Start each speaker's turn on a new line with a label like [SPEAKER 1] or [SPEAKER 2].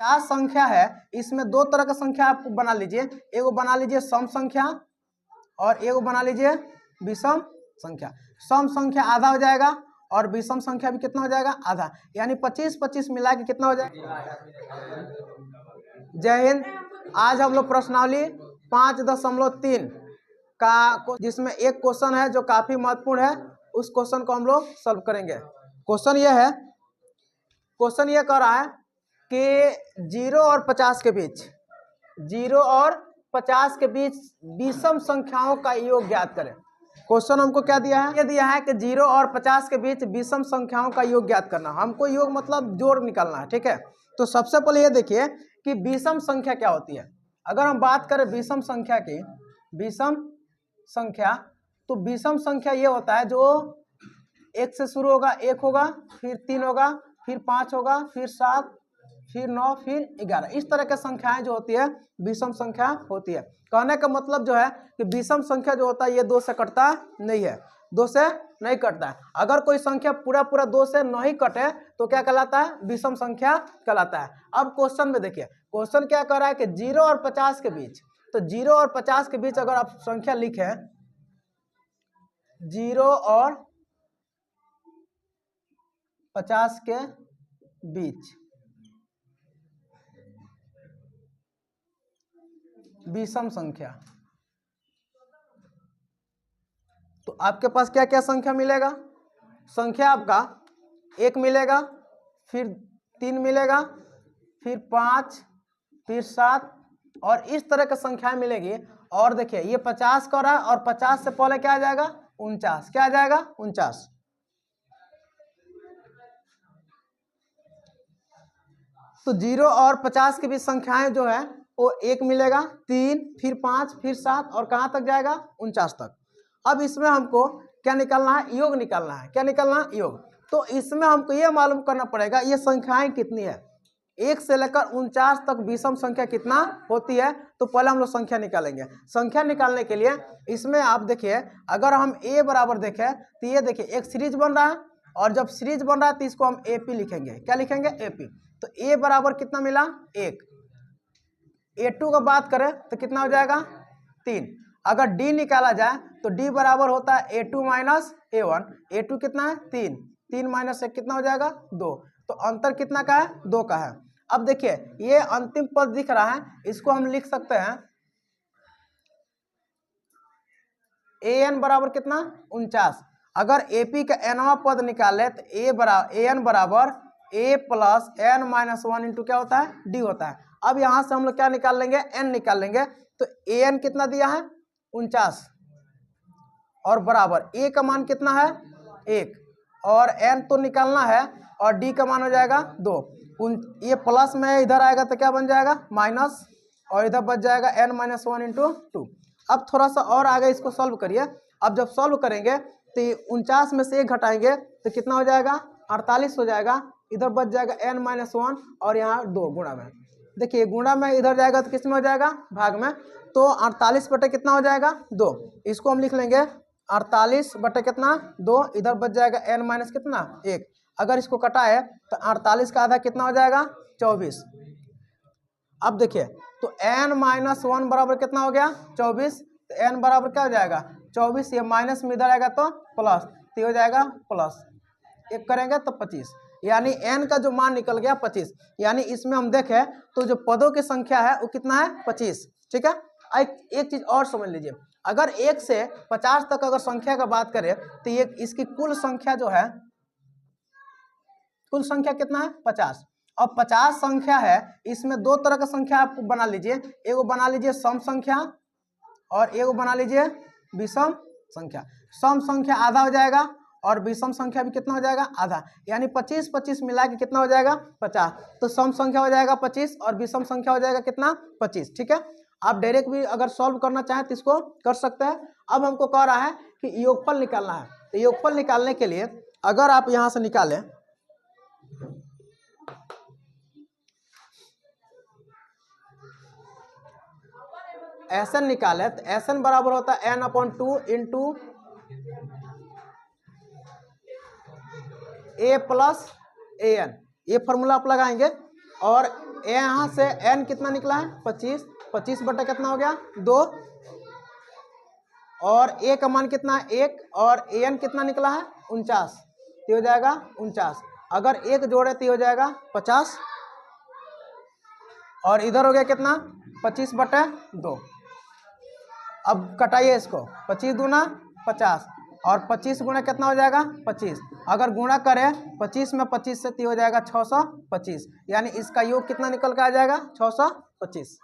[SPEAKER 1] 50 संख्या है, इसमें दो तरह का संख्या आप बना लीजिए, एगो बना लीजिए सम संख्या और एगो बना लीजिए विषम संख्या। सम संख्या आधा हो जाएगा और विषम संख्या भी कितना हो जाएगा, आधा, यानी 25-25 मिला के कितना हो जाएगा। जय हिंद। आज हम लोग प्रश्नावली 5.3 का, जिसमें एक क्वेश्चन है जो काफी महत्वपूर्ण है, उस क्वेश्चन को हम लोग सॉल्व करेंगे। क्वेश्चन ये है, क्वेश्चन ये कह रहा है कि 0 और 50 के बीच, 0 और 50 के बीच विषम संख्याओं का योग ज्ञात करें। क्वेश्चन हमको क्या दिया है, ये दिया है कि 0 और 50 के बीच विषम संख्याओं का योग ज्ञात करना। हमको योग मतलब जोड़ निकालना है, ठीक है। तो सबसे पहले ये देखिए कि विषम संख्या क्या होती है। अगर हम बात करें विषम संख्या की, विषम संख्या, तो विषम संख्या ये होता है जो 1 से शुरू होगा, 1 होगा, फिर 3 होगा, फिर 5 होगा, फिर 7, फिर 9, फिर 11। इस तरह की संख्याएं जो होती है विषम संख्या होती है। कहने का मतलब जो है कि विषम संख्या जो होता है ये 2 से कटता नहीं है, 2 से नहीं कटता है। अगर कोई संख्या पूरा 2 से नहीं कटे तो क्या कहलाता है, विषम संख्या कहलाता है। अब क्वेश्चन में देखिए, क्वेश्चन क्या कह रहा है कि 0 और 50 के बीच, तो 0 और 50 के बीच अगर आप संख्या लिखें, 0 और 50 के बीच विषम संख्या, तो आपके पास क्या क्या संख्या मिलेगा। संख्या आपका 1 मिलेगा, फिर 3 मिलेगा, फिर 5, फिर 7 और इस तरह की संख्याएं मिलेगी। और देखिए ये 50 का रहा है और 50 से पहले क्या आ जाएगा, 49। क्या आ जाएगा, 49। तो 0 और 50 के बीच संख्याएं जो है वो 1 मिलेगा, 3, फिर 5, फिर 7 और कहाँ तक जाएगा, 49 तक। अब इसमें हमको क्या निकालना है, योग निकालना है। क्या निकालना है, योग। तो इसमें हमको ये मालूम करना पड़ेगा ये संख्याएं कितनी है, 1 से लेकर 49 तक विषम संख्या कितना होती है। तो पहले हम लोग संख्या निकालेंगे। संख्या निकालने के लिए इसमें आप देखिए, अगर हम a बराबर देखें तो ये देखिए एक सीरीज बन रहा है, और जब सीरीज बन रहा है तो इसको हम AP लिखेंगे। क्या लिखेंगे, AP। तो a बराबर कितना मिला, 1। A2 का बात करें तो कितना हो जाएगा, 3। अगर d निकाला जाए तो d बराबर होता है A2 माइनस A1। A2 कितना है, 3, 3 माइनस 1 कितना हो जाएगा, 2। तो अंतर कितना का है, 2 का है। अब देखिए ये अंतिम पद दिख रहा है, इसको हम लिख सकते हैं an बराबर कितना, 49। अगर AP का nवां पद निकाले तो an बराबर a plus n minus 1 into क्या होता है, d होता है। अब यहां से हम लोग क्या निकाल लेंगे, n निकाल लेंगे। तो an कितना दिया है, 49, और बराबर a का मान कितना है, 1, और n तो निकालना है, और d का मान हो जाएगा 2। ये प्लस में इधर आएगा तो क्या बन जाएगा, माइनस, और इधर बच जाएगा n माइनस 1 इंटू 2। अब थोड़ा सा और आगे इसको सॉल्व करिए। अब जब सॉल्व करेंगे तो 49 में से 1 घटाएंगे तो कितना हो जाएगा, 48 हो जाएगा। इधर बच जाएगा n माइनस 1 और यहाँ 2 गुणा में। देखिए गुणा में इधर जाएगा तो किस में हो जाएगा, भाग में। तो 48 बटे कितना हो जाएगा, 2। इसको हम लिख लेंगे 48 बटे कितना, 2। इधर बच जाएगा n माइनस कितना, 1। अगर इसको कटाए तो 48 का आधा कितना हो जाएगा, 24। अब देखिए तो n माइनस 1 बराबर कितना हो गया, 24। तो n बराबर क्या हो जाएगा, 24। ये माइनस में इधर आएगा तो प्लस, तो हो जाएगा प्लस 1 करेंगे तो 25, यानी n का जो मान निकल गया 25। यानी इसमें हम देखें तो जो पदों की संख्या है वो कितना है, 25। ठीक है। एक चीज और समझ लीजिए, अगर 1 से 50 तक अगर संख्या का बात करें तो ये इसकी कुल संख्या जो है, कुल संख्या कितना है, 50। और 50 संख्या है, इसमें दो तरह का संख्या आप बना लीजिए, एगो बना लीजिए सम संख्या और एगो बना लीजिए विषम संख्या। सम संख्या आधा हो जाएगा और विषम संख्या भी कितना हो जाएगा, आधा, यानी 25-25 मिला के कितना हो जाएगा, 50। तो सम संख्या हो जाएगा 25 और विषम संख्या हो जाएगा कितना, 25। ठीक है। आप डायरेक्ट भी अगर सॉल्व करना चाहें तो इसको कर सकते हैं। अब हमको कह रहा है कि योगफल निकालना है। तो योगफल निकालने के लिए अगर आप यहां से निकालें, Sn निकाले तो Sn बराबर होता है n/2 into a plus an। ये फॉर्मूला आप लगाएंगे और यहाँ से n कितना निकला है 25, 25 बटा कितना हो गया 2, और a का मान कितना है 1, और an कितना निकला है 49, तो हो जाएगा 49। अगर 1 जोड़े तो हो जाएगा 50, और इधर हो गया कितना 25 बटे 2। अब कटाइए इसको, 25 दूना 50, और 25 गुना कितना हो जाएगा 25। अगर गुणा करें 25 में 25 से तो हो जाएगा 625, यानी इसका योग कितना निकल के आ जाएगा 625।